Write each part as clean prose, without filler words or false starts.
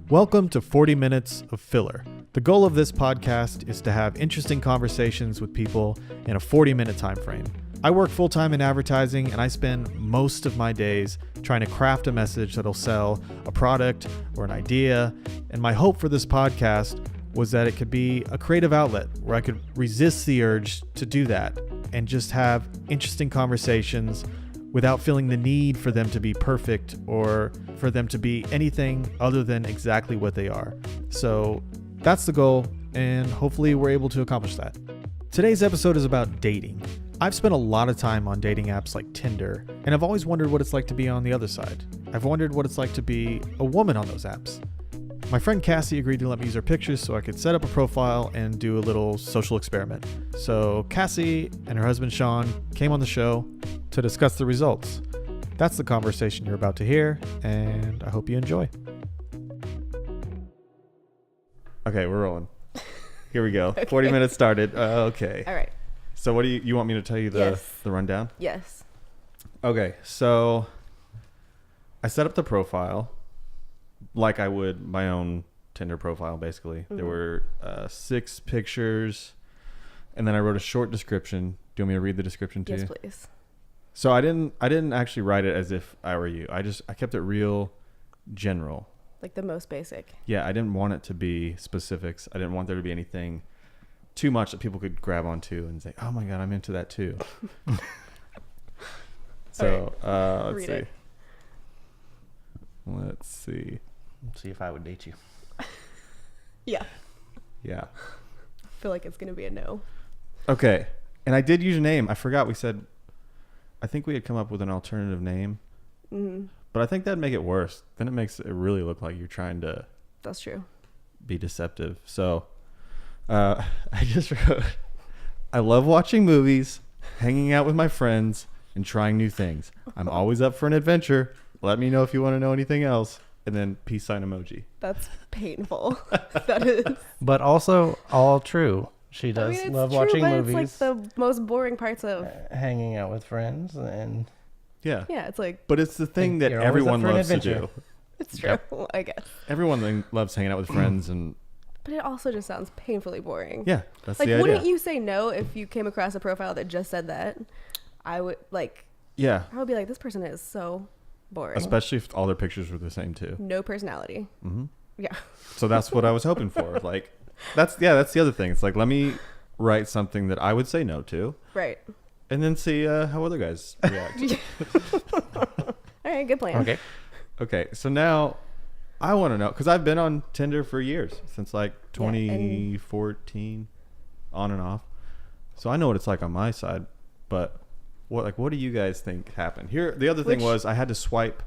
Welcome to 40 Minutes of Filler. The goal of this podcast is to have interesting conversations with people in a 40-minute time frame. I work full-time in advertising, and I spend most of my days trying to craft a message that'll sell a product or an idea. And my hope for this podcast was that it could be a creative outlet where I could resist the urge to do that and just have interesting conversations without feeling the need for them to be perfect or for them to be anything other than exactly what they are. So that's the goal, and hopefully we're able to accomplish that. Today's episode is about dating. I've spent a lot of time on dating apps like Tinder, and I've always wondered what it's like to be on the other side. I've wondered what it's like to be a woman on those apps. My friend Cassie agreed to let me use her pictures so I could set up a profile and do a little social experiment. So Cassie and her husband Sean came on the show to discuss the results. That's the conversation you're about to hear, and I hope you enjoy. Okay, we're rolling. Here we go. Okay. 40 minutes started. Okay. All right. So what do you want me to tell you the rundown? Yes. Okay, so I set up the profile like I would my own Tinder profile, basically. Mm-hmm. There were 6 pictures, and then I wrote a short description. Do you want me to read the description to you? Yes, please. So I didn't actually write it as if I were you. I kept it real general. Like the most basic. Yeah, I didn't want it to be specifics. I didn't want there to be anything too much that people could grab onto and say, "Oh my God, I'm into that too." So let's see. Let's see. Let's see if I would date you. Yeah. Yeah. I feel like it's gonna be a no. Okay, and I did use your name. I forgot. I think we had come up with an alternative name. Mm-hmm. But I think that'd make it worse. Then it makes it really look like you're trying to. That's true. Be deceptive. So I just wrote, I love watching movies, hanging out with my friends, and trying new things. I'm always up for an adventure. Let me know if you want to know anything else. And then peace sign emoji. That's painful. That is. But also all true. She does love watching movies. It's like the most boring parts of hanging out with friends and yeah, it's like. But it's the thing that everyone loves to do. It's true, I guess. Everyone loves hanging out with friends and. But it also just sounds painfully boring. Yeah, that's like, the idea. Wouldn't you say no if you came across a profile that just said that? I would like. Yeah. I would be like, this person is so boring. Especially if all their pictures were the same too. No personality. Mm-hmm. Yeah. So that's what I was hoping for. Like, that's the other thing. It's like, let me write something that I would say no to. Right. And then see how other guys react. All right, good plan. Okay. So now I want to know, because I've been on Tinder for years, since like 2014, on and off. So I know what it's like on my side. But what do you guys think happened? Here, the other thing was I had to swipe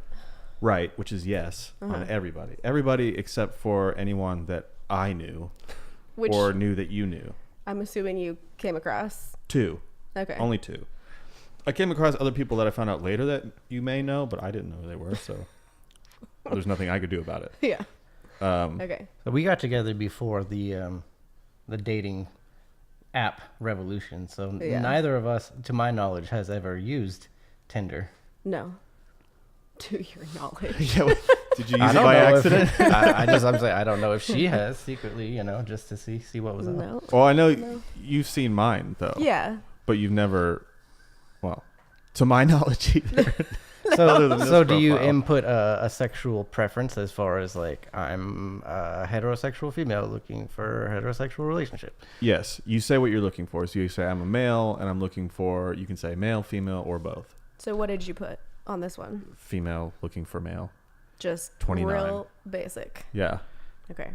right, which is yes, on everybody. Everybody except for anyone that I knew or knew that you knew. I'm assuming you came across 2. Okay. Only 2. I came across other people that I found out later that you may know, but I didn't know who they were, so there's nothing I could do about it. Yeah. Okay. So we got together before the dating app revolution. So neither of us, to my knowledge, has ever used Tinder. No. To your knowledge. Did you use it by accident? I'm saying I don't know if she has secretly, just to see what was up. Well, I know you've seen mine though. Yeah. But you've never, well, to my knowledge either. So do you input a sexual preference as far as like I'm a heterosexual female looking for a heterosexual relationship? Yes. You say what you're looking for. So you say I'm a male and I'm looking for, you can say male, female, or both. So what did you put on this one? Female looking for male. Just 29. Real basic. Yeah. Okay.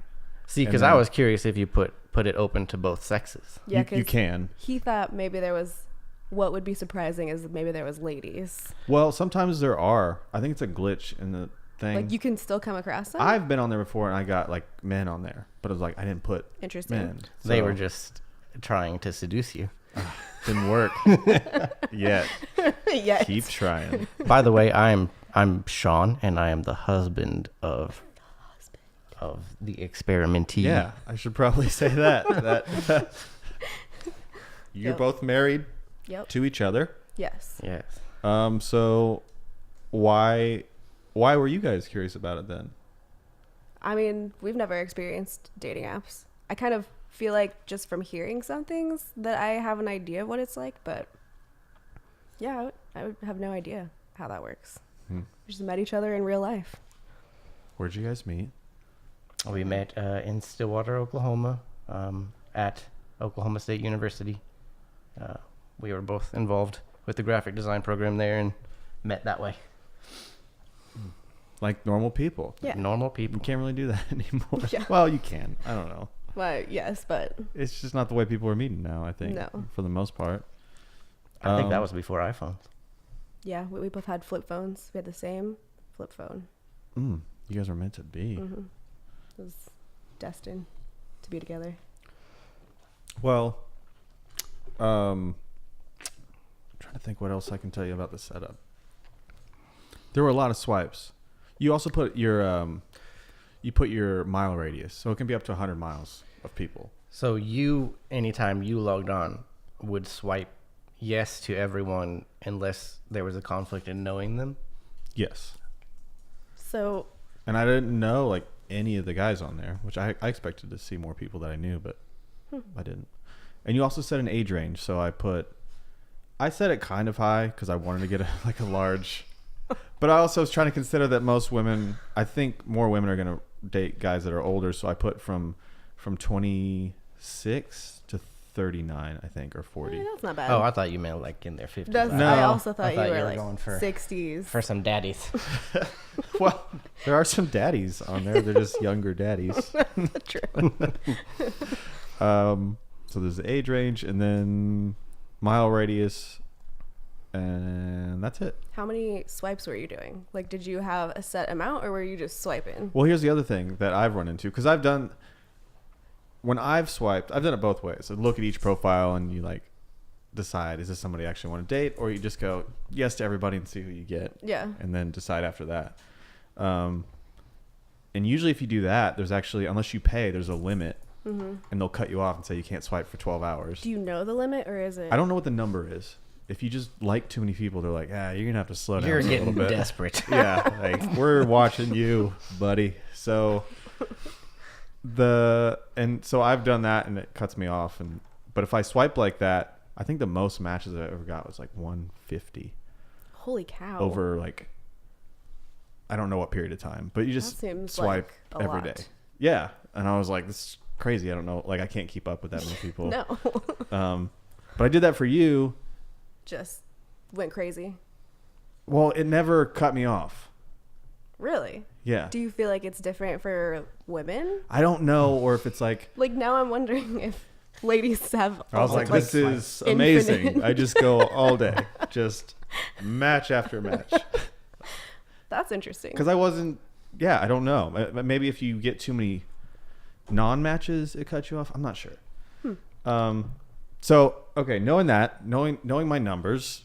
See, because I was curious if you put it open to both sexes. Yeah, you can. He thought maybe there was. What would be surprising is maybe there was ladies. Well, sometimes there are. I think it's a glitch in the thing. Like you can still come across them? I've been on there before and I got like men on there, but it was like I didn't put men. So they were just trying to seduce you. Didn't work yet. Yet. Keep trying. By the way, I'm Sean and I am the husband of the experimentee. Yeah, I should probably say that. You're both married to each other. Yes. So why were you guys curious about it then? I mean, we've never experienced dating apps. I kind of feel like just from hearing some things that I have an idea of what it's like, but yeah, I would have no idea how that works. We just met each other in real life. Where'd you guys meet? We met in Stillwater, Oklahoma, at Oklahoma State University. We were both involved with the graphic design program there and met that way. Like normal people. Yeah. Normal people. You can't really do that anymore. Yeah. Well, you can. I don't know. Well, yes, but It's just not the way people are meeting now, I think. No. For the most part. I think that was before iPhones. yeah, we both had flip phones. We had the same flip phone. You guys were meant to be. It was destined to be together. Well, I'm trying to think what else I can tell you about the setup. There were a lot of swipes. You also put your mile radius, so it can be up to 100 miles of people. So you, anytime you logged on, would swipe yes to everyone unless there was a conflict in knowing them? Yes. So, And I didn't know like any of the guys on there, which I expected to see more people that I knew, but I didn't. And you also set an age range, so I set it kind of high because I wanted to get a large. But I also was trying to consider that most women, I think more women are going to date guys that are older, so I put from 26 to 39, I think, or 40. that's not bad. Oh, I thought you meant like in their 50s. No. I also thought you were like going for 60s. for some daddies. Well, there are some daddies on there. They're just younger daddies. True. So there's the age range and then mile radius, and that's it. How many swipes were you doing? Like, did you have a set amount or were you just swiping? Well, here's the other thing that I've run into, because when I've swiped, I've done it both ways. I look at each profile and you like decide, is this somebody I actually want to date, or you just go yes to everybody and see who you get. Yeah. And then decide after that. And usually if you do that, there's actually, unless you pay, there's a limit. And they'll cut you off and say you can't swipe for 12 hours. Do you know the limit or is it? I don't know what the number is. If you just like too many people, they're like, you're going to have to slow down You're a little getting bit. desperate. Yeah, like we're watching you, buddy. So so I've done that and it cuts me off. But if I swipe like that, I think the most matches I ever got was like 150. Holy cow. Over like, I don't know what period of time, but you just swipe like every day. Yeah. And I was like, this is crazy. I don't know. Like I can't keep up with that many people. No. But I did that for you. Just went crazy. Well, it never cut me off. Really? Yeah. Do you feel like it's different for women? I don't know, or if it's like now I'm wondering if ladies have. I was like, this is infinite. amazing. I just go all day, just match after match. That's interesting. Because I wasn't. Yeah, I don't know. Maybe if you get too many non-matches, it cuts you off. I'm not sure. So okay, knowing my numbers,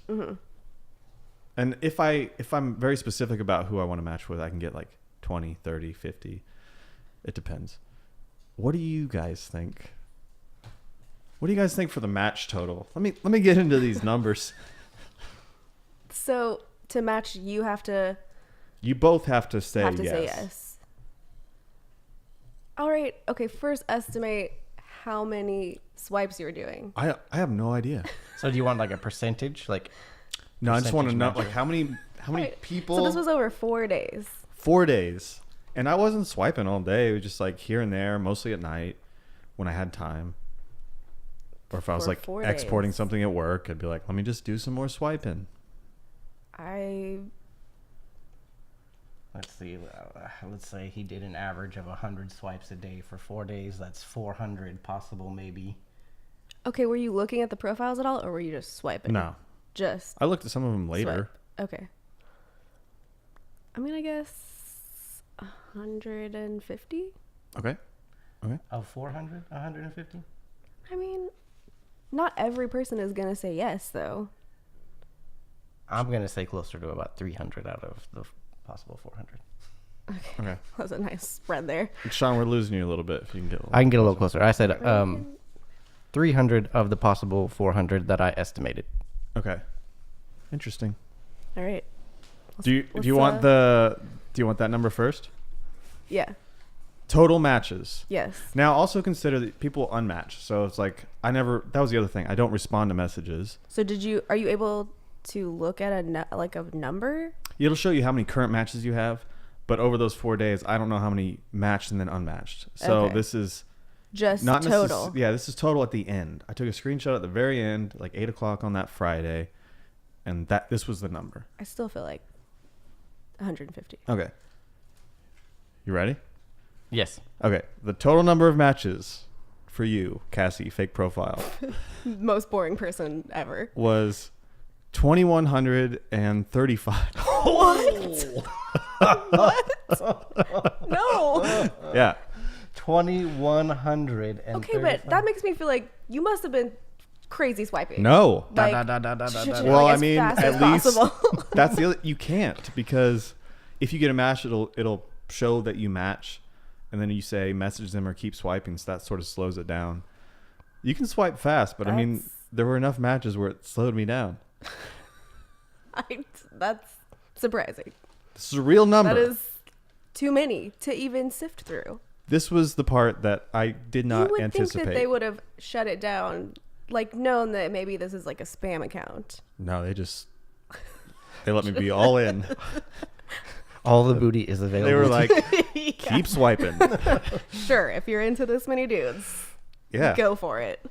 and if I'm very specific about who I want to match with, I can get like 20, 30, 50. It depends. What do you guys think? What do you guys think for the match total? Let me get into these numbers. So to match, you both have to say yes. say yes. All right. Okay. First, estimate how many swipes you're doing. I have no idea. So do you want like a percentage? Like no, I just want to know match? like how many Right. people. So this was over 4 days. 4 days, and I wasn't swiping all day. It was just like here and there, mostly at night when I had time, or if I was For like 4 exporting days. something at work, I'd be like, let me just do some more swiping. Let's see. Let's say he did an average of 100 swipes a day for 4 days. That's 400 possible, maybe. Okay. Were you looking at the profiles at all, or were you just swiping? No, Just I looked at some of them later. swipe. Okay. I mean, I guess 150. Okay. Of 400, 150. I mean, not every person is gonna say yes, though. I'm gonna say closer to about 300 out of the possible 400. Okay. That's a nice spread there. Sean, we're losing you a little bit. If you can get. I can get a little closer. I said 300 of the possible 400 that I estimated. Okay. Interesting. All right. Do you want that number first? Yeah. Total matches. Yes. Now, also consider that people unmatch. So it's like, that was the other thing. I don't respond to messages. So are you able to look at a number? It'll show you how many current matches you have. But over those 4 days, I don't know how many matched and then unmatched. So Okay. this is Just not total. Yeah, this is total at the end. I took a screenshot at the very end, like 8 o'clock on that Friday. And this was the number. I still feel like 150. Okay. You ready? Yes. Okay. The total number of matches for you, Cassie, fake profile, Most boring person ever. was 2,135. What? What? No. Yeah. 2,100. Okay, but that makes me feel like you must have been crazy swiping. No. Like, Well, I as mean, fast at as least possible. that's the other. You can't, because if you get a match, it'll show that you match, and then you say message them or keep swiping. So that sort of slows it down. You can swipe fast, but I mean, That's- there were enough matches where it slowed me down. That's surprising. This is a real number. That is too many to even sift through. This was the part that I did not You would anticipate. think that they would have shut it down, like known that maybe this is like a spam account. No, they let me be all in. All the booty is available. They were like, Yeah. keep swiping. Sure, if you're into this many dudes, Yeah. go for it.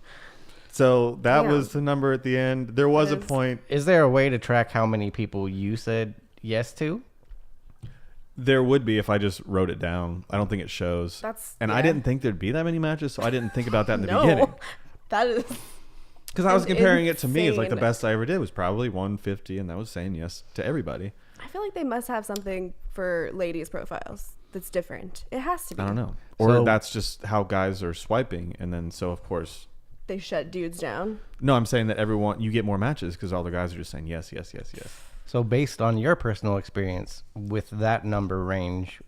So that Damn. was the number at the end. There was a That is- point. Is there a way to track how many people you said yes to? There would be if I just wrote it down. I don't think it shows. And I didn't think there'd be that many matches, so I didn't think about that in the no, beginning. that is Because I was That's comparing it to me. It's like the insane. best I ever did was probably 150, and that was saying yes to everybody. I feel like they must have something for ladies' profiles that's different. It has to be. I don't know. Or So- that's just how guys are swiping, and then so of course. They shut dudes down. No, I'm saying that you get more matches because all the guys are just saying yes, yes, yes, yes. So based on your personal experience with that number range,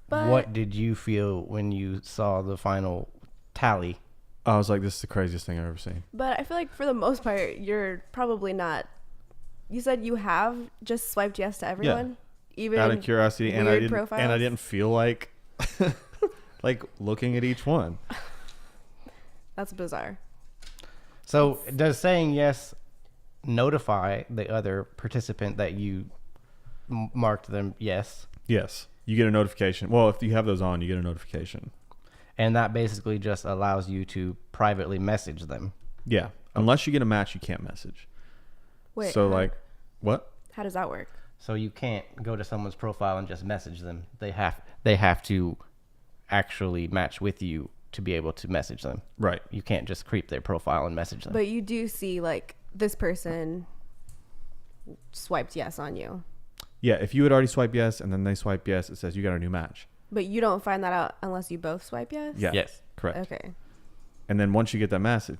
But what did you feel when you saw the final tally? I was like, this is the craziest thing I've ever seen. But I feel like for the most part, you're probably not. You said you have just swiped yes to everyone, even Out of curiosity, and I weird didn't, profiles? and I didn't feel like, like looking at each one. That's bizarre. So does saying yes notify the other participant that you marked them yes? Yes, you get a notification. Well, if you have those on, you get a notification. And that basically just allows you to privately message them. Yeah, unless you get a match, you can't message. Wait. So how, like, what? how does that work? So you can't go to someone's profile and just message them. They have to actually match with you to be able to message them. Right. You can't just creep their profile and message them. But you do see like this person swiped yes on you, Yeah, if you had already swiped yes and then they swipe yes, it says you got a new match. but you don't find that out unless you both swipe yes. Yeah. Yes. Correct. Okay. And then once you get that match,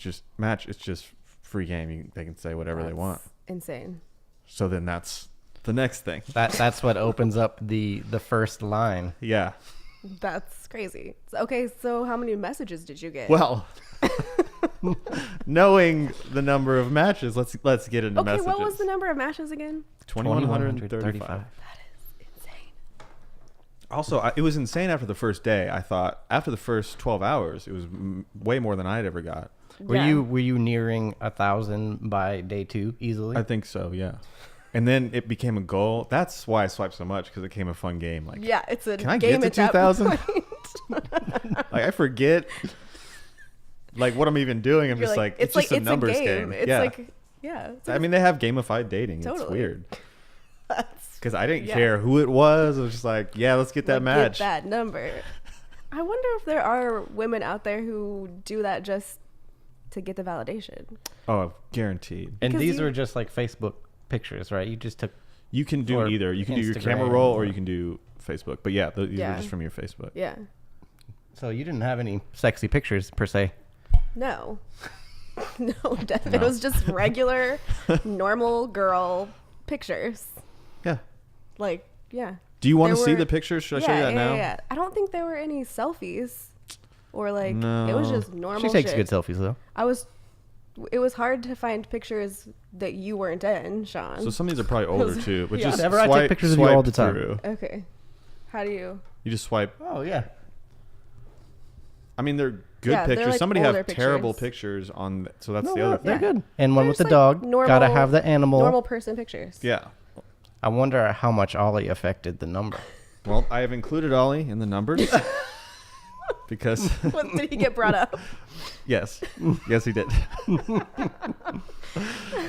it's just free game. They can say whatever they That's want. Insane. So then that's the next thing. That's what opens up the first line. Yeah. That's crazy. Okay, so how many messages did you get? Well, knowing the number of matches, let's get into okay, messages. what was the number of matches again? 2,135. Insane. Also, it was insane after the first day. I thought after the first 12 hours, it was way more than I'd ever got. Were Yeah. you nearing 1,000 by day 2 easily? I think so, yeah. And then it became a goal. That's why I swiped so much, because it became a fun game. Like, Yeah, it's a can I game get to at that 2,000? point. like I forget, like what I'm even doing. I'm You're just like it's just a numbers game. It's yeah. like, yeah. It's I mean, they have gamified dating. It's Totally. weird that's because I didn't Yeah. care who it was. I was just like, yeah, let's get that like, match. Get that number. I wonder if there are women out there who do that just to get the validation. Oh, guaranteed. and because these you- are just like Facebook pictures, right? You just took You can do Or either. You can do your Instagram camera roll, or or- you can do Facebook. But yeah, these Yeah. are just from your Facebook. Yeah. so you didn't have any sexy pictures per se. No. No, it No. was just regular, normal girl pictures. Yeah. Like, yeah. Do you want to There see were- the pictures? Should I show you that now? Yeah. I don't think there were any selfies, or like it No. was just normal. She takes shit. good selfies though. It was hard to find pictures that you weren't in, Sean. So some of these are probably older too. But Yeah. just Whatever, I take swipe, pictures of you all swipe the time. through. Okay. How do you? You just swipe. Oh yeah. I mean, they're good Yeah, they're, pictures. like, Somebody have older terrible pictures. pictures on. So that's No, the other they're thing. good. And one They're with the just, dog. like, Gotta normal- have the animal. Normal person pictures. Yeah. I wonder how much Ollie affected the number. Well, I have included Ollie in the numbers because What, did he get brought up? yes, he did.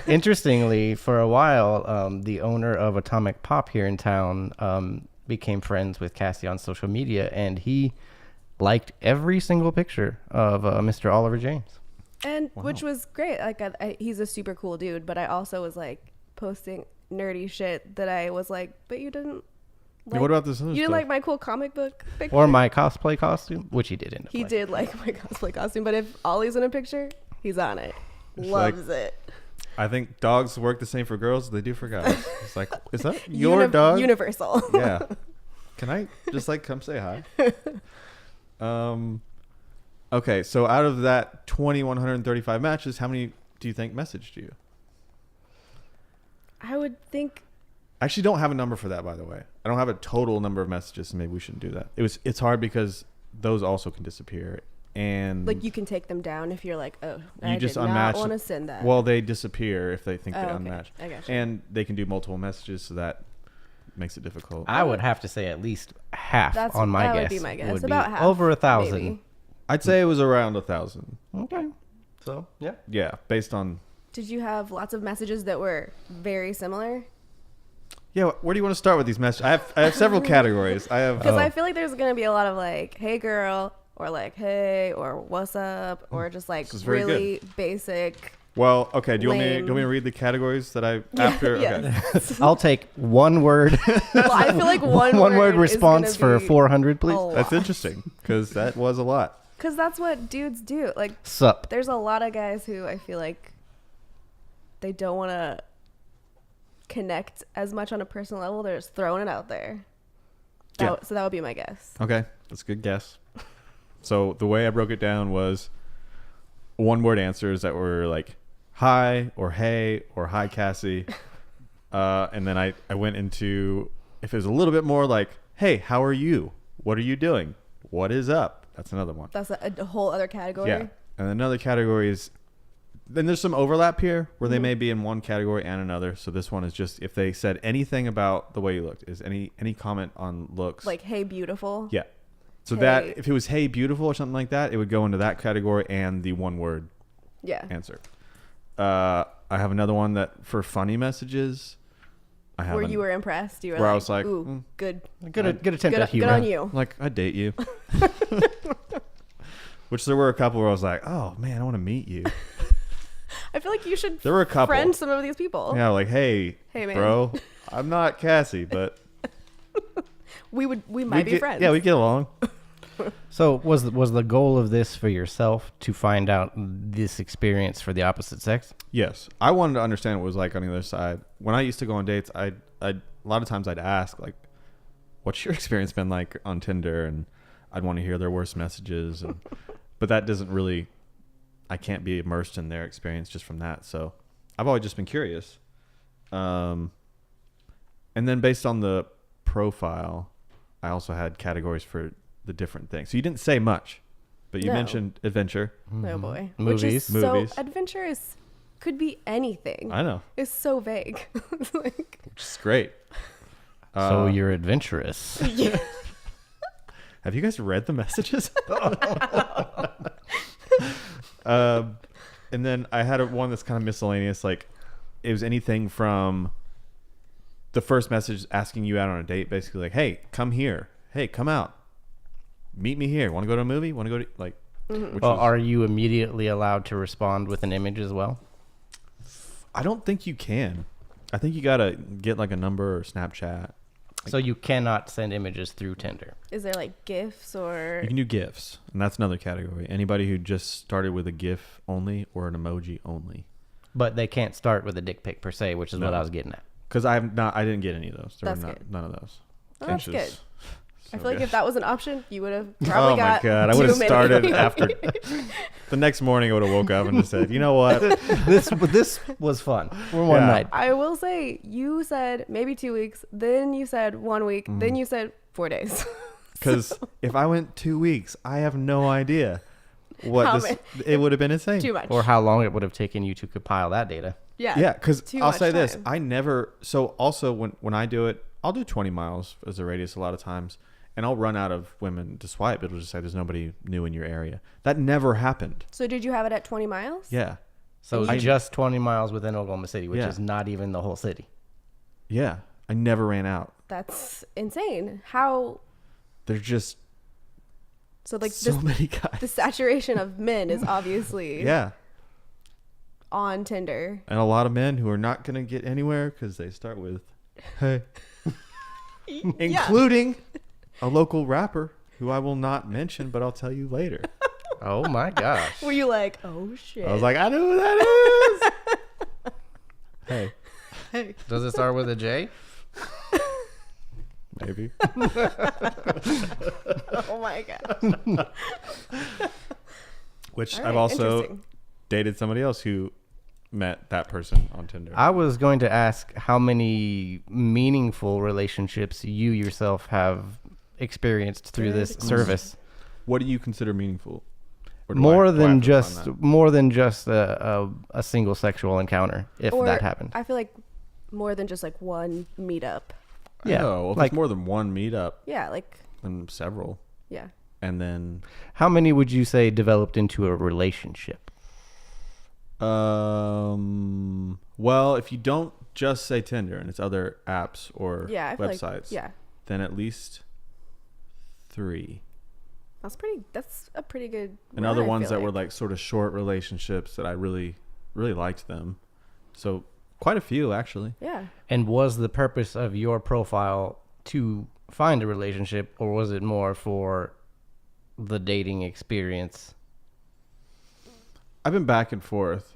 Interestingly, for a while, the owner of Atomic Pop here in town became friends with Cassie on social media, and he liked every single picture of Mr. Oliver James. And which was great. Like he's a super cool dude, but I also was like posting nerdy shit that I was like, but you didn't. Like, What about this other You didn't stuff? like my cool comic book picture? Or my cosplay costume, which he did end up He liking. did like my cosplay costume, but if Ollie's in a picture, he's on it. It's Loves like- it. I think dogs work the same for girls as they do for guys. It's like, is that your dog? Universal. Yeah. Can I just like come say hi? Okay, so out of that 2,135 matches, how many do you think messaged you? I would think I actually don't have a number for that, by the way. I don't have a total number of messages, so maybe we shouldn't do that. It's hard because those also can disappear, and like you can take them down if you're like, oh, you I just did unmatch not want to send that. Well, they disappear if they think Oh, they okay. unmatch, I gotcha. and they can do multiple messages, so that makes it difficult. I would have to say at least half That on my guess. would be my guess. Would About be half. over 1,000. maybe. I'd say it was around 1,000. Okay. So, yeah. Yeah, based on. Did you have lots of messages that were very similar? Yeah, where do you want to start with these messages? I have several categories. I have. Because I feel like there's gonna be a lot of like, "Hey girl," or like, "Hey," or "What's up," or just like This is very really basic. Well, okay. Do you want me Lame. to read the categories that I after? Yeah. Okay. I'll take one word. Well, I feel like one word is response gonna for be 400, please. a That's lot. interesting because that was a lot. Because that's what dudes do. Like, Sup. there's a lot of guys who I feel like they don't want to connect as much on a personal level. They're just throwing it out there. Yeah. So that would be my guess. Okay, that's a good guess. So the way I broke it down was one word answers that were like hi or hey or hi Cassie. And then I went into if it was a little bit more like, hey, how are you? What are you doing? What is up? That's another one. That's a whole other category. Yeah. And another category is then there's some overlap here where they Mm-hmm. may be in one category and another. So this one is just if they said anything about the way you looked, is any comment on looks. Like, "Hey, beautiful." Yeah. So Hey. that if it was hey beautiful or something like that, it would go into that category and the one word Yeah. answer. I have another one that for funny messages. I have Where you were impressed. You were where I like, was like, "Ooh, good. Good attempt Good, at humor. good on you." like I'd date you. Which there were a couple where I was like, oh man, I want to meet you. I feel like you should There were a couple. friend some of these people. Yeah, like hey, Hey, man. bro, I'm not Cassie, but We might we'd be get- friends. Yeah, we get along. So was the goal of this for yourself to find out this experience for the opposite sex? Yes, I wanted to understand what it was like on the other side. When I used to go on dates, I'd a lot of times I'd ask like, "What's your experience been like on Tinder?" And I'd want to hear their worst messages, and, but that doesn't really. I can't be immersed in their experience just from that. So I've always just been curious. And then based on the profile, I also had categories for the different things. So you didn't say much, but you No. mentioned adventure. Oh boy. Movies. Which is Movies. so adventurous. Could be anything. I know, It's so vague. It's like, which is great. So you're adventurous. yeah. Have you guys read the messages? And then I had one that's kind of miscellaneous. Like it was anything from the first message asking you out on a date, basically like, hey, come here. Hey, come out. Meet me here. Want to go to a movie? Want to go to like, which Well, was- are you immediately allowed to respond with an image as well? I don't think you can. I think you got to get like a number or Snapchat. So you cannot send images through Tinder. Is there like GIFs or You can do GIFs, and that's another category. Anybody who just started with a GIF only or an emoji only. But they can't start with a dick pic per se, which is what No. I was getting at. Because I didn't get any of those. There That's were good. none of those. Oh, that's Which is good. I so feel like good. if that was an option, you would have probably Oh my got god! I would have too many. started after the next morning. I would have woke up and just said, "You know what? This was fun for one Yeah. night. I will say you said maybe 2 weeks, then you said 1 week, then you said 4 days. Because if I went 2 weeks, I have no idea. How it would have been insane. Too much. Or how long it would have taken you to compile that data. Yeah, because too I'll much say this. time. I never... So also when I do it, I'll do 20 miles as a radius a lot of times. And I'll run out of women to swipe. It'll just say there's nobody new in your area. That never happened. So did you have it at 20 miles? Yeah. So I- just 20 miles within Oklahoma City, which Yeah. is not even the whole city. Yeah. I never ran out. That's insane. How? There's just So like so many guys. the saturation of men is obviously Yeah. on Tinder. And a lot of men who are not going to get anywhere because they start with, hey. Including a local rapper who I will not mention, but I'll tell you later. Oh my gosh. Were you like, oh shit? I was like, I know who that is. Hey, Does it start with a J? maybe. Oh my god. Which All I've right, also interesting. dated somebody else who met that person on Tinder. I was going to ask how many meaningful relationships you yourself have experienced through this Good service. What do you consider meaningful? Or do I More have than to just define that? a single sexual encounter, if Or that happened. I feel like more than just like one meetup. Yeah, Oh, well, if like- it's more than one meetup Yeah, like and several. yeah. And then How many would you say developed into a relationship? well, if you don't just say Tinder and it's other apps or Yeah, I feel websites, like yeah. then at least 3. That's a pretty good And run, other I ones feel that were like sort of short relationships that I really liked them. So quite a few actually. Yeah. And was the purpose of your profile to find a relationship, or was it more for the dating experience? I've been back and forth.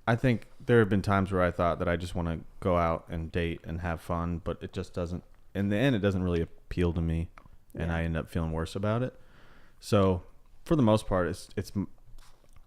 I think there have been times where I thought that I just want to go out and date and have fun, but it just doesn't. In the end, it doesn't really appeal to me, and Yeah. I end up feeling worse about it. So, for the most part, it's.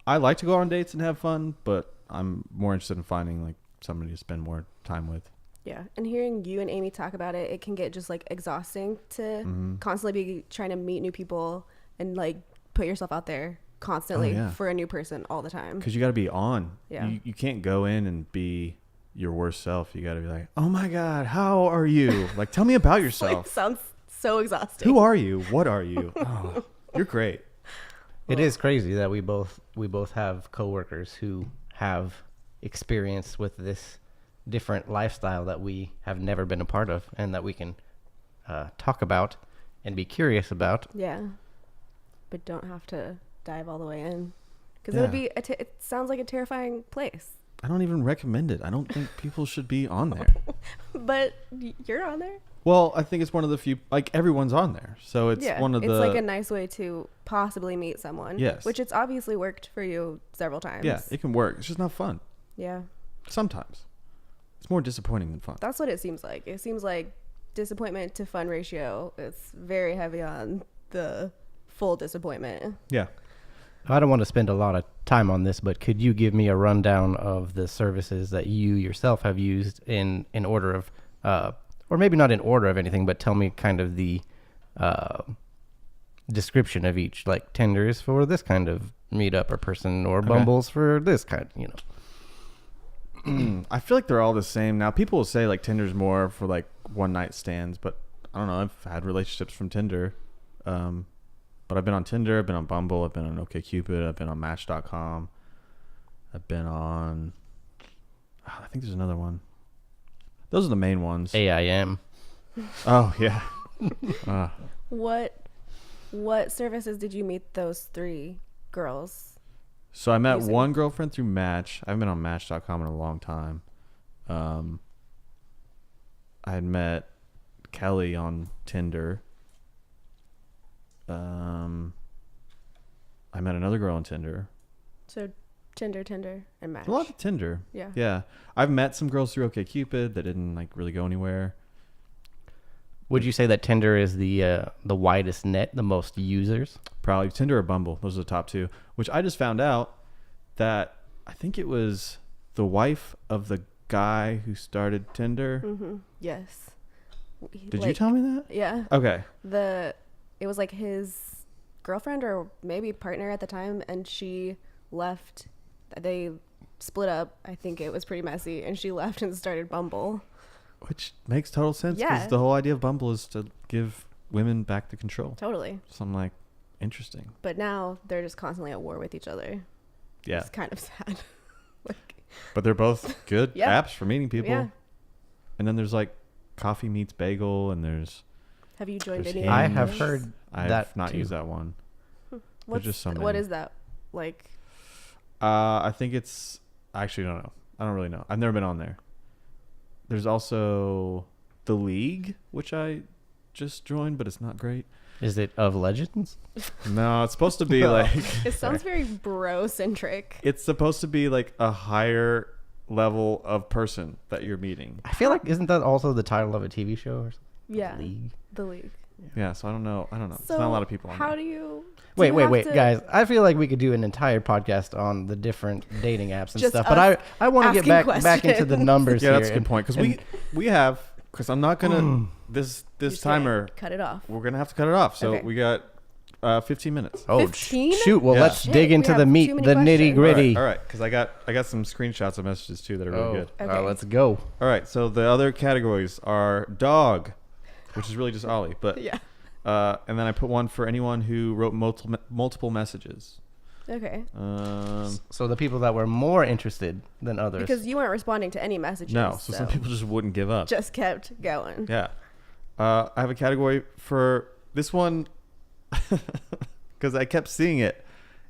I like to go on dates and have fun, but I'm more interested in finding like somebody to spend more time with. Yeah. And hearing you and Amy talk about it, it can get just like exhausting to Mm-hmm. constantly be trying to meet new people and like put yourself out there constantly yeah. for a new person all the time. Because you got to be on. Yeah. You can't go in and be your worst self. You got to be like, oh my God, how are you? Like, tell me about Like, yourself. sounds so exhausting. Who are you? What are you? Oh, you're great. It is crazy that we both have coworkers who have experience with this different lifestyle that we have never been a part of, and that we can talk about and be curious about. Yeah. But don't have to dive all the way in. Because Yeah. it would be, it sounds like a terrifying place. I don't even recommend it. I don't think people should be on there. But you're on there. Well, I think it's one of the few, like everyone's on there. So it's Yeah. one of It's the, like a nice way to possibly meet someone. Yes. Which it's obviously worked for you several times. yeah, it can work. It's just not fun. Yeah. Sometimes. It's more disappointing than fun. That's what it seems like. It seems like disappointment to fun ratio. It's very heavy on the full disappointment. Yeah. I don't want to spend a lot of time on this, but could you give me a rundown of the services that you yourself have used in order of, or maybe not in order of anything, but tell me kind of the description of each, like Tinder is for this kind of meetup or person, or Bumble's for this kind, you know. I feel like they're all the same now. People will say like Tinder's more for like one night stands, but I don't know. I've had relationships from Tinder. But I've been on Tinder, I've been on Bumble, I've been on OkCupid, I've been on Match.com. I've been on, I think there's another one. Those are the main ones. AIM. Oh, yeah. What services did you meet those 3 girls? So I met Using. one girlfriend through Match. I haven't been on Match.com in a long time. I had met Kelly on Tinder. I met another girl on Tinder. So Tinder, and Match. A lot of Tinder. Yeah. Yeah. I've met some girls through OkCupid that didn't like really go anywhere. Would you say that Tinder is the widest net, the most users? Probably Tinder or Bumble. Those are the top 2. Which I just found out that I think it was the wife of the guy who started Tinder. Mm-hmm. Yes. Did you tell me that? Yeah. Okay. It was like his girlfriend or maybe partner at the time, and she left. They split up. I think it was pretty messy, and she left and started Bumble. Which makes total sense because Yeah. the whole idea of Bumble is to give women back the control. Totally. So I'm like, interesting. But now they're just constantly at war with each other. Yeah. It's kind of sad. Like, But they're both good Yeah. apps for meeting people. yeah. And then there's like Coffee Meets Bagel, and there's Have you joined There's any? Hinge. I of have those? heard I've that not too. used that one. What's, just so what many. is that like? I think it's I actually don't know. I don't really know. I've never been on there. There's also The League, which I just joined, but it's not great. Is it of Legends? No, it's supposed to be like It sounds very bro centric. it's supposed to be like a higher level of person that you're meeting. I feel like isn't that also the title of a TV show or something? Yeah, League. the League. Yeah, so I don't know. So It's not a lot of people on how there. do you? Wait, you have wait, to- guys! I feel like we could do an entire podcast on the different dating apps and Just stuff, but us I want to get asking back into the questions. numbers Yeah, here. that's a good point because we have because I'm not gonna this You're this just gonna timer cut it off. we're gonna have to cut it off. So Okay. we got 15 minutes. Oh, 15? shoot! Well, Yeah. let's Shit, dig we into have the too meat, many the questions. nitty gritty. All right, because I got some screenshots of messages too that are really good. Okay. Let's go. All right, so the other categories are dog, which is really just Ollie, but Yeah. and then I put one for anyone who wrote multiple messages. Okay. So the people that were more interested than others. Because you weren't responding to any messages. No, so some people just wouldn't give up. just kept going. Yeah, I have a category for this one because I kept seeing it.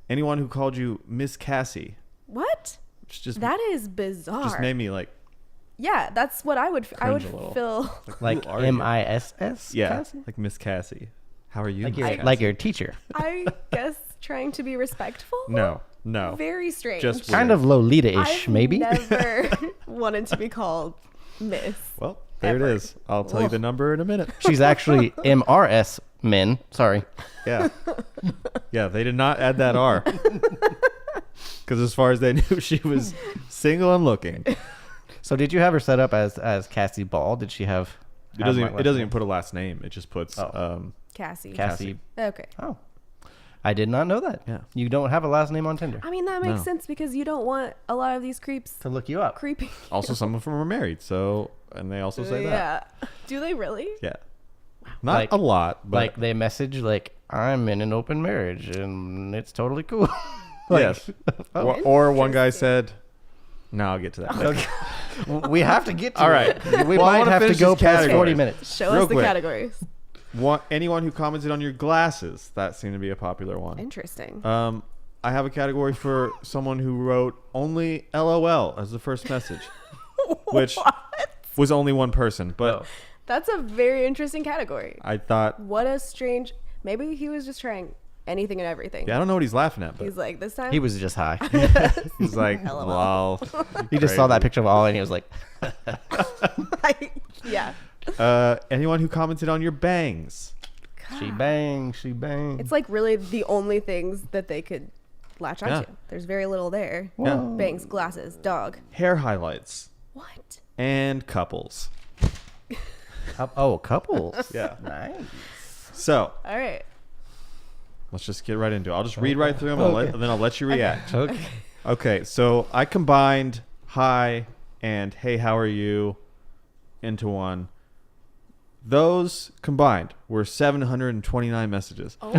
Anyone who called you Miss Cassie, What? which just That is bizarre. just made me like Yeah, that's what I would. I would Cringe a little. feel. like who are you? MISS. Yeah, Cassie? like Miss Cassie. How are you? Like Miss your Cassie? like your teacher. I guess trying to be respectful. No. Very strange. Just Kind of Lolita-ish, I've maybe. never wanted to be called Miss. Well, there Ever. it is. I'll tell you the number in a minute. She's actually MRS men. Sorry. Yeah. Yeah, they did not add that R. Because as far as they knew, she was single and looking. So did you have her set up as Cassie Ball? Did she have? It doesn't even put a last name. It just puts Cassie. Cassie. Okay. Oh, I did not know that. Yeah. You don't have a last name on Tinder I mean, that makes No. sense because you don't want a lot of these creeps to look you up. creeping. also some of them are married, so and they also say that. Yeah. Do they really? Yeah. Not Like- a lot, but Like they message like I'm in an open marriage and it's totally cool. Like, yes. Or one guy Interesting. said, "No, I'll get to that." later." we have to get to All right. it. We Well, I might wanna have to finish go these past 40 categories. minutes. Show Real us the quick. categories. Anyone who commented on your glasses, that seemed to be a popular one. Interesting. I have a category for someone who wrote only LOL as the first message, which was only one person. But That's a very interesting category. I thought, What a strange. Maybe he was just trying anything and everything. yeah, I don't know what he's laughing at, but He's like, this time. He was just high. he's like, LOL. lol. He just saw that Crazy. picture of Ollie and he was like, yeah. Anyone who commented on your bangs. she bang, she bang. It's like really the only things that they could latch onto. Yeah. There's very little there. Yeah. Bangs, glasses, dog. Hair highlights What? and couples. Couples. Yeah. Nice. So All right. let's just get right into it. I'll just read right through them and then I'll let you react. Okay. Okay, so I combined hi and hey, how are you into one. Those combined were 729 messages. Oh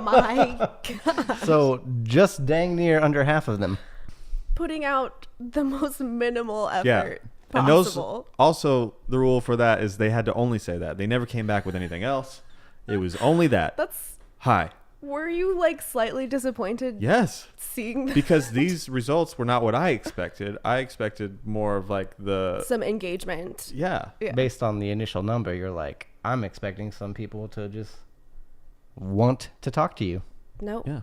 my god. So just dang near under half of them. Putting out the most minimal Yeah. effort And those possible. also, the rule for that is they had to only say that. They never came back with anything else. It was only that. That's. Hi. Were you like slightly disappointed Yes. seeing Because these results were not what I expected. I expected more of like the some engagement? yeah. Yeah. Based on the initial number, you're like, I'm expecting some people to just want to talk to you. Nope. Yeah.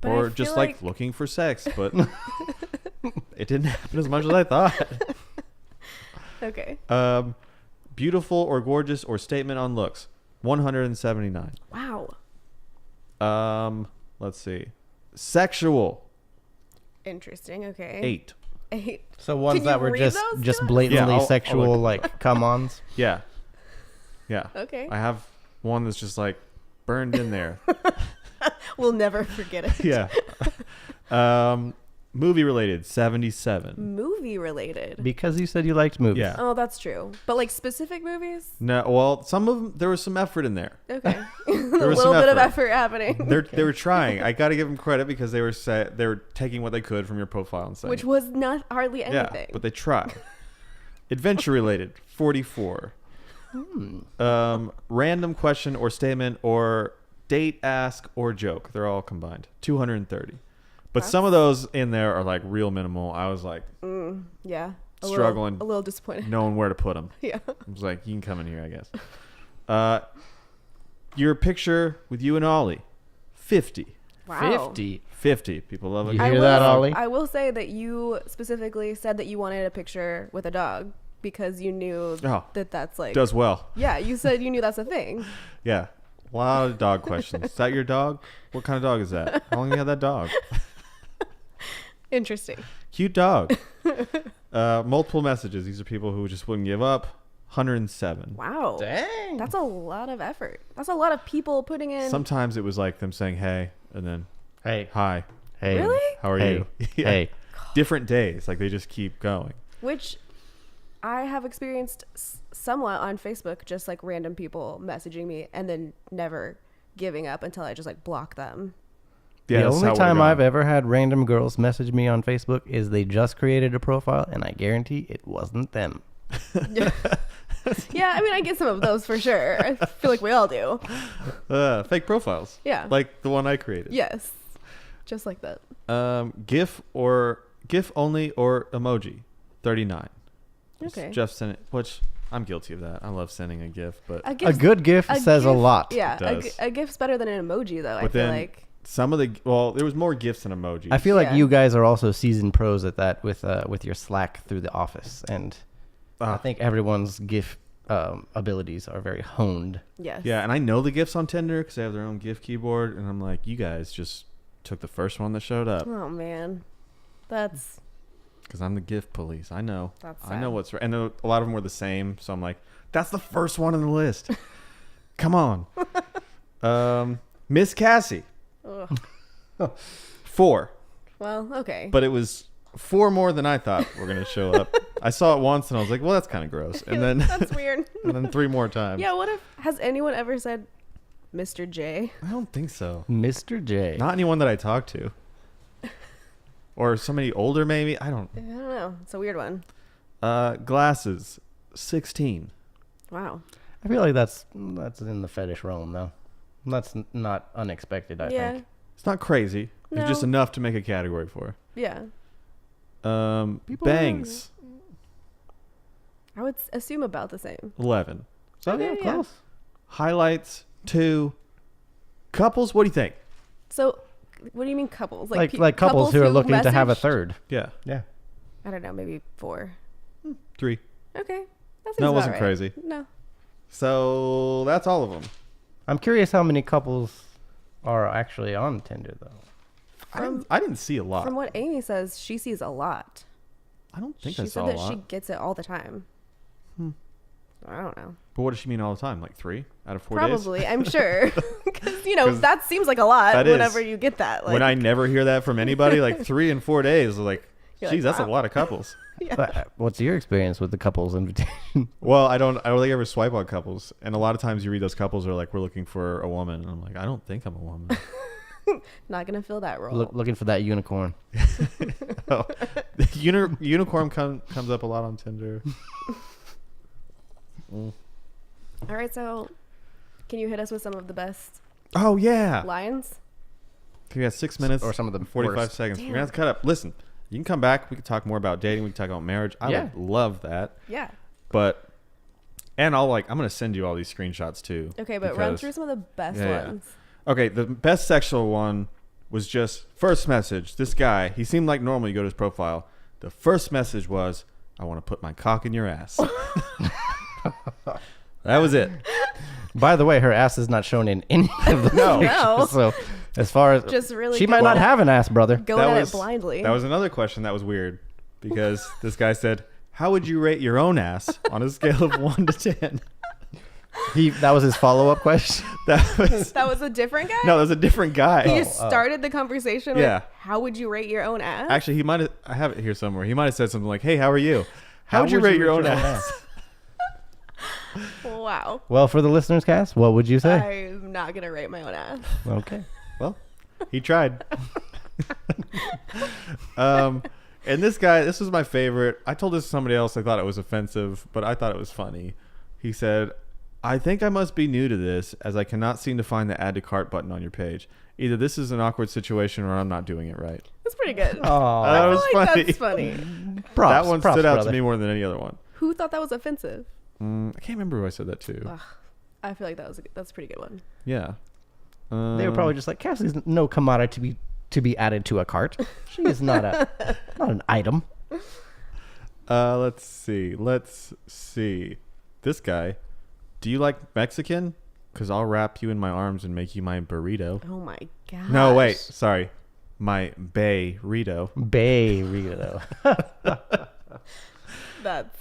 But I or feel just like looking for sex, but it didn't happen as much as I thought. Okay. Beautiful or gorgeous or statement on looks. 179. Wow. Let's see. Sexual. Interesting. Okay. 8. 8. So ones Can that you were read just those just to us? blatantly Yeah, I'll sexual, look. like come-ons. Yeah. Yeah. Okay. I have one that's just like burned in there. We'll never forget it. Yeah. Movie related, 77. Movie related. Because you said you liked movies. Yeah. Oh, that's true. But like specific movies? No, well, some of them, there was some effort in there. Okay. A was little some bit of effort. effort happening. They were trying. I got to give them credit because they were taking what they could from your profile and saying, Which was not hardly anything. yeah, but they tried. Adventure related, 44. Random question or statement or date, ask, or joke. They're all combined. 230. But some of those in there are like real minimal. I was like Yeah. struggling, A little disappointed. knowing where to put them. Yeah. I was like, you can come in here, I guess. Your picture with you and Ollie, 50. Wow. 50. 50. People love it. You hear that, Ollie? I will say that you specifically said that you wanted a picture with a dog because you knew Oh. that's like Does well. Yeah, you said you knew that's a thing. Yeah. A lot of dog questions. Is that your dog? What kind of dog is that? How long have you had that dog? Interesting. Cute dog. Multiple messages. These are people who just wouldn't give up. 107. Wow. Dang. That's a lot of effort. That's a lot of people putting in. Sometimes it was like them saying, hey, and then, Hey. hi. Hey. Really? How are Hey. you? Yeah. Hey. Different days. Like they just keep going. Which I have experienced somewhat on Facebook, just like random people messaging me and then never giving up until I just like block them. Yeah, The that's only how we're time going. I've ever had random girls message me on Facebook is they just created a profile, and I guarantee it wasn't them. Yeah, I mean, I get some of those for sure. I feel like we all do. Fake profiles. Yeah. Like the one I created. Yes. Just like that. GIF only or emoji, 39. Okay. Jeff sent it, which I'm guilty of that. I love sending a GIF, but A good GIF says a lot. Yeah, It does. a GIF's better than an emoji, though. I But feel then like. some of the there was more GIFs than emojis. I feel like Yeah. you guys are also seasoned pros at that with your Slack through the office, and I think everyone's GIF abilities are very honed. Yes. Yeah, and I know the GIFs on Tinder because they have their own GIF keyboard, and I'm like, you guys just took the first one that showed up Oh man, that's because I'm the GIF police. I know. That's I know sad. what's right, and a lot of them were the same. So I'm like, that's the first one on the list. Come on, Miss Cassie, ugh. 4, Well, okay. but it was 4 more than I thought were gonna show up. I saw it once, and I was like, well, that's kind of gross. And then That's weird. and then 3 more times. Yeah. What if has anyone ever said Mr. J? I don't think so. Mr. J. Not anyone that I talked to. Or somebody older, maybe. I don't. I don't know. It's a weird one. Glasses, 16. Wow. I feel like that's in the fetish realm, though. That's not unexpected, I Yeah. think. It's not crazy. It's just No. enough to make a category for. Yeah. Bangs, I would assume about the same. 11. So Okay, yeah, yeah. close. Highlights, 2. Couples, what do you think? So, what do you mean couples? Like couples who are looking to have a messaged? third. Yeah, Yeah. I don't know. Maybe 4. 3. Okay. That seems No, it about wasn't right. crazy. No. So that's all of them. I'm curious how many couples are actually on Tinder, though. I didn't see a lot. From what Amy says, she sees a lot. I don't think She I said saw a that lot. she gets it all the time. I don't know. But what does she mean all the time? Like 3 out of 4 days? Probably, I'm sure. Because, 'Cause that seems like a lot that is- whenever you get that. Like, When I never hear that from anybody, like 3 and 4 days, like, You're geez, like, that's a wow. lot of couples. Yeah. But, what's your experience with the couples invitation? Well, I don't really ever swipe on couples, and a lot of times you read those couples are like, we're looking for a woman, and I'm like, I don't think I'm a woman. Not going to fill that role. Looking for that unicorn. Oh, unicorn comes up a lot on Tinder. All right, so can you hit us with some of the best Oh yeah, lines? we got 6 minutes Or some of the 45 worst. seconds. Damn. We're gonna have to cut up. Listen, you can come back. We can talk more about dating. We can talk about marriage. I Yeah. would love that. Yeah. But and I'm gonna send you all these screenshots too. Okay, but run because- through some of the best Yeah. ones. Okay, the best sexual one was just first message. This guy, he seemed like normal. You go to his profile. The first message was, "I want to put my cock in your ass." That was it. By the way, her ass is not shown in any of the No. pictures. So as far as Just really she might going not at- have an ass, brother. Going at it blindly. That was another question that was weird because this guy said, "How would you rate your own ass on a scale of 1 to 10?" That was his follow-up question. That was a different guy? No, that was a different guy. He just started the conversation Yeah. with, how would you rate your own ass? Actually, he might have. I have it here somewhere. He might have said something like, "Hey, how are you? How would you rate your own ass?" Wow. Well, for the listeners, Cass, what would you say? I'm not going to rate my own ass. Okay. Well, he tried. And this guy, this was my favorite. I told this to somebody else. I thought it was offensive, but I thought it was funny. He said, "I think I must be new to this, as I cannot seem to find the add to cart button on your page. Either this is an awkward situation or I'm not doing it right." That's pretty good. Oh, That was I feel like funny. that's funny. props, That one props, stood out brother. to me more than any other one. Who thought that was offensive? I can't remember who I said that to. Ugh, I feel like that's a pretty good one. Yeah. They were probably just like, Cassie's no commodity to be added to a cart. She is not an item. Let's see. This guy. Do you like Mexican? Because I'll wrap you in my arms and make you my burrito. Oh my god. No, wait. Sorry. My bay-rito. Bay-rito. That's.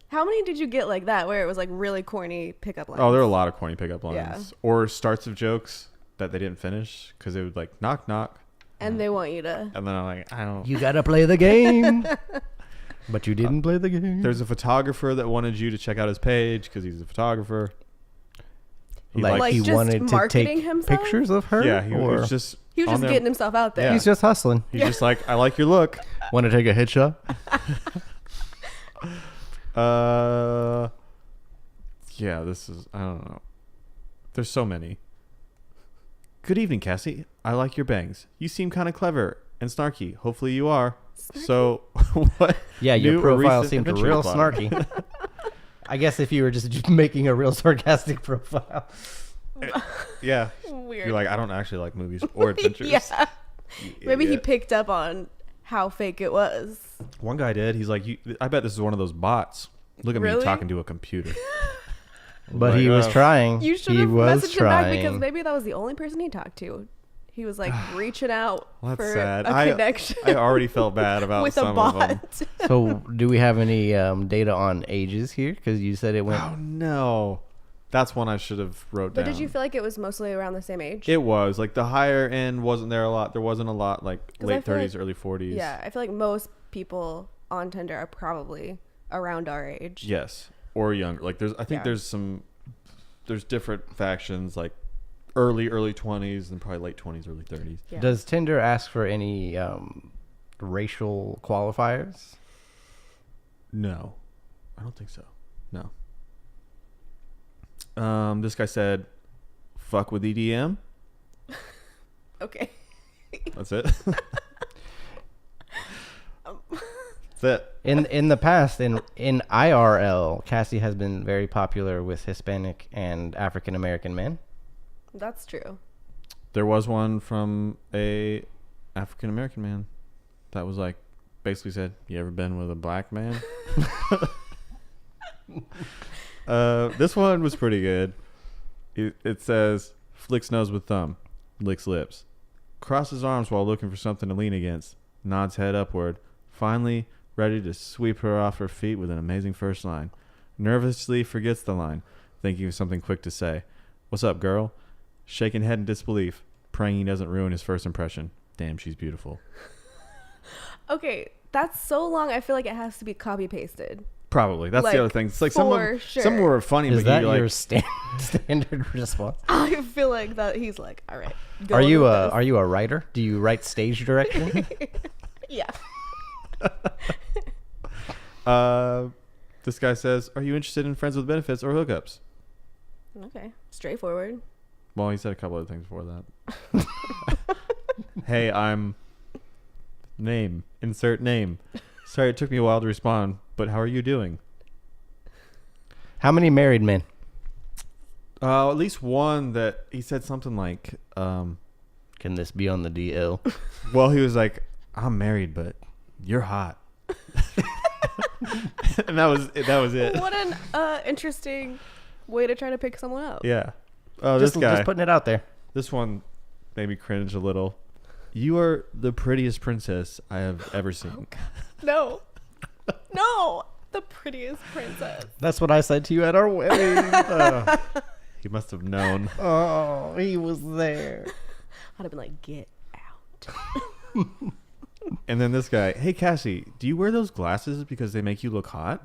How many did you get like that where it was like really corny pickup lines? Oh, there are a lot of corny pickup lines. Yeah. Or starts of jokes that they didn't finish because they would like knock, knock. And they want you to. And then I'm like, I don't. You gotta play the game. But you didn't play the game. There's a photographer that wanted you to check out his page because he's a photographer. He Like he just wanted to marketing take himself? pictures of her? Yeah, he or was just. He was on just there. getting himself out there. Yeah. he's just hustling. He's just like, I like your look. Want to take a headshot? Yeah, this is, I don't know. There's so many. Good evening, Cassie. I like your bangs. You seem kind of clever and snarky. Hopefully you are. So, what? Yeah, your new or profile recent seemed adventure real plot? snarky. I guess if you were just making a real sarcastic profile. Yeah. Weird. You're like, I don't actually like movies or adventures. Yeah. You Maybe he idiot. picked up on how fake it was. One guy did. He's like, I bet this is one of those bots. Look at me Really? talking to a computer. But Like, he was trying. You should he have was messaged him back because trying. maybe that was the only person he talked to. He was like reaching out Well, that's for sad. a connection I already felt bad about with a some of them. bot. So, do we have any data on ages here? Because you said it went. Oh no, that's one I should have wrote But down. did you feel like it was mostly around the same age? It was like the higher end wasn't there a lot. There wasn't a lot like 'Cause I late feel 30s, like- early 40s. Yeah, I feel like most people on Tinder are probably around our age. Yes, or younger. Like I think Yeah. there's different factions like early 20s and probably late 20s, early 30s. Yeah. Does Tinder ask for any racial qualifiers? No, I don't think so. No. This guy said, "Fuck with EDM." Okay. That's it. That's it. In the past, in IRL, Cassie has been very popular with Hispanic and African American men. That's true. There was one from a African American man that was like basically said, "You ever been with a black man?" This one was pretty good. It says, "Flicks nose with thumb, licks lips, crosses arms while looking for something to lean against, nods head upward, finally ready to sweep her off her feet with an amazing first line. Nervously forgets the line, thinking of something quick to say. What's up, girl? Shaking head in disbelief, praying he doesn't ruin his first impression. Damn, she's beautiful." Okay, that's so long. I feel like it has to be copy pasted. Probably. That's Like, the other thing. It's like some for of sure. some were funny, Is but that you're your like, standard response? I feel like that he's like, all right. Are going you with a this." Are you a writer? Do you write stage direction? Yeah. this guy says, "Are you interested in friends with benefits or hookups?" Okay. Straightforward. Well, he said a couple other things before that. Hey, I'm name. Insert name. Sorry, it took me a while to respond, but how are you doing? How many married men? At least one that he said something like, Can this be on the DL? well, he was like, "I'm married, but you're hot." And that was it. What an interesting way to try to pick someone up. Yeah. Oh, this guy. Just putting it out there. This one made me cringe a little. "You are the prettiest princess I have ever seen." No. No. The prettiest princess. That's what I said to you at our wedding. He must have known. Oh, he was there. I'd have been like, get out. And then this guy, hey, Cassie, do you wear those glasses because they make you look hot?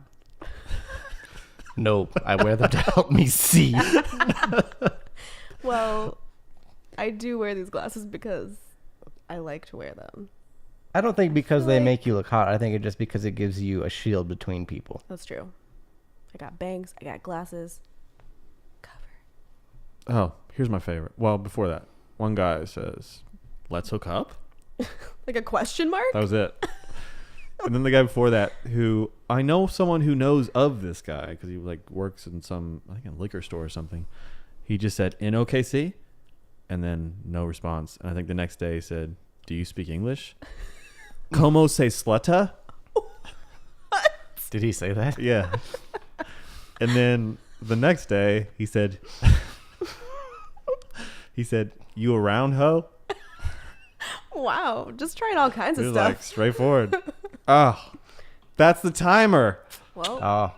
Nope, I wear them to help me see. Well, I do wear these glasses because I like to wear them. I don't think because they Like- make you look hot. I think it's just because it gives you a shield between people. That's true. I got bangs. I got glasses. Cover. Oh, here's my favorite. Well, before that, one guy says, let's hook up. Like a question mark? That was it. And then the guy before that, who I know someone who knows of this guy because he like works in some, I think, a liquor store or something. He just said, in OKC? And then no response. And I think the next day he said, do you speak English? Como se slutta? Did he say that? Yeah. And then the next day he said, you around, ho? Wow. Just trying all kinds It of was stuff. like straightforward. Oh, that's the timer. Well, Oh,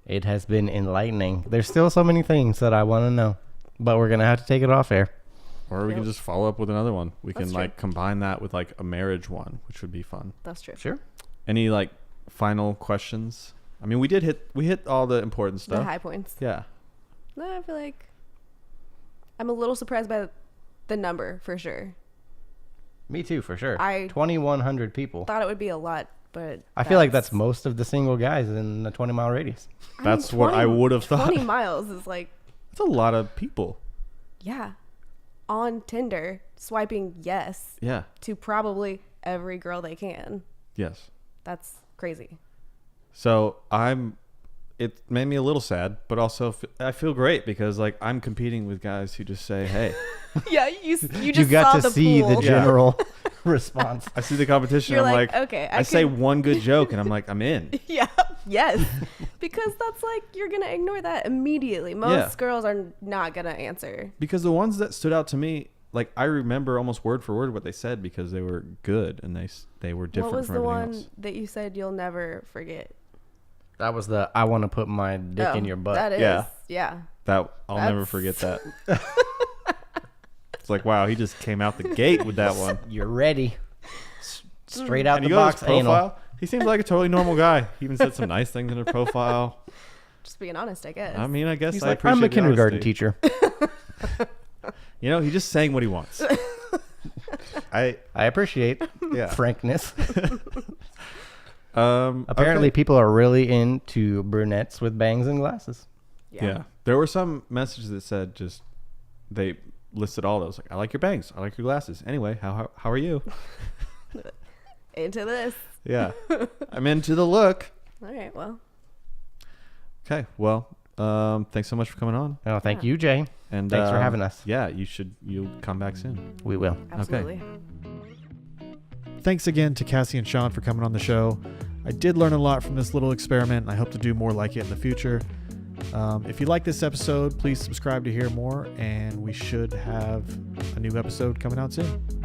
it has been enlightening. There's still so many things that I want to know, but we're going to have to take it off air. Or we can Yep. just follow up with another one. We That's can true. like combine that with like a marriage one, which would be fun. that's true. Sure. Any like final questions? I mean, we hit all the important The stuff. high points. Yeah. No, I feel like I'm a little surprised by the number for sure. Me too, for sure. I 2,100 people. Thought it would be a lot, but I feel like that's most of the single guys in the 20-mile radius. I That's mean, what I would have thought. 20 miles is like, That's a lot of people. yeah, on Tinder swiping yes Yeah. to probably every girl they can. Yes. That's crazy. So it made me a little sad, but also I feel great because like I'm competing with guys who just say, hey, Yeah, you just You got saw to the see pool. the general response. I see the competition. You're I'm like, like, okay, I say could- one good joke and I'm like, I'm in. Yeah, yes. Because that's like, you're going to ignore that immediately. Most Yeah. girls are not going to answer. Because the ones that stood out to me, like I remember almost word for word what they said because they were good and they were different What was from the everything one else. that you said you'll never forget? That was the I want to put my dick in your butt. That is. Yeah. Yeah. That I'll never That's- forget that. It's like, wow, he just came out the gate with that one. You're ready. Straight out And the you go to his box, anal. profile. He seems like a totally normal guy. He even said some nice things in her profile. Just being honest, I guess. I mean, I guess He's I like, appreciate I'm a the kindergarten honesty. teacher. You know, he's just saying what he wants. I appreciate Yeah. frankness. okay. Apparently, people are really into brunettes with bangs and glasses. Yeah. There were some messages that said just they listed all those. Like, I like your bangs. I like your glasses. Anyway, how are you? Into this. Yeah. I'm into the look. All right, well. Okay. Well, thanks so much for coming on. Oh, thank you, Jay. And Thanks for having us. Yeah, you'll come back soon. We will. Absolutely. Thanks again to Cassie and Sean for coming on the show. I did learn a lot from this little experiment, and I hope to do more like it in the future. If you like this episode, please subscribe to hear more, and we should have a new episode coming out soon.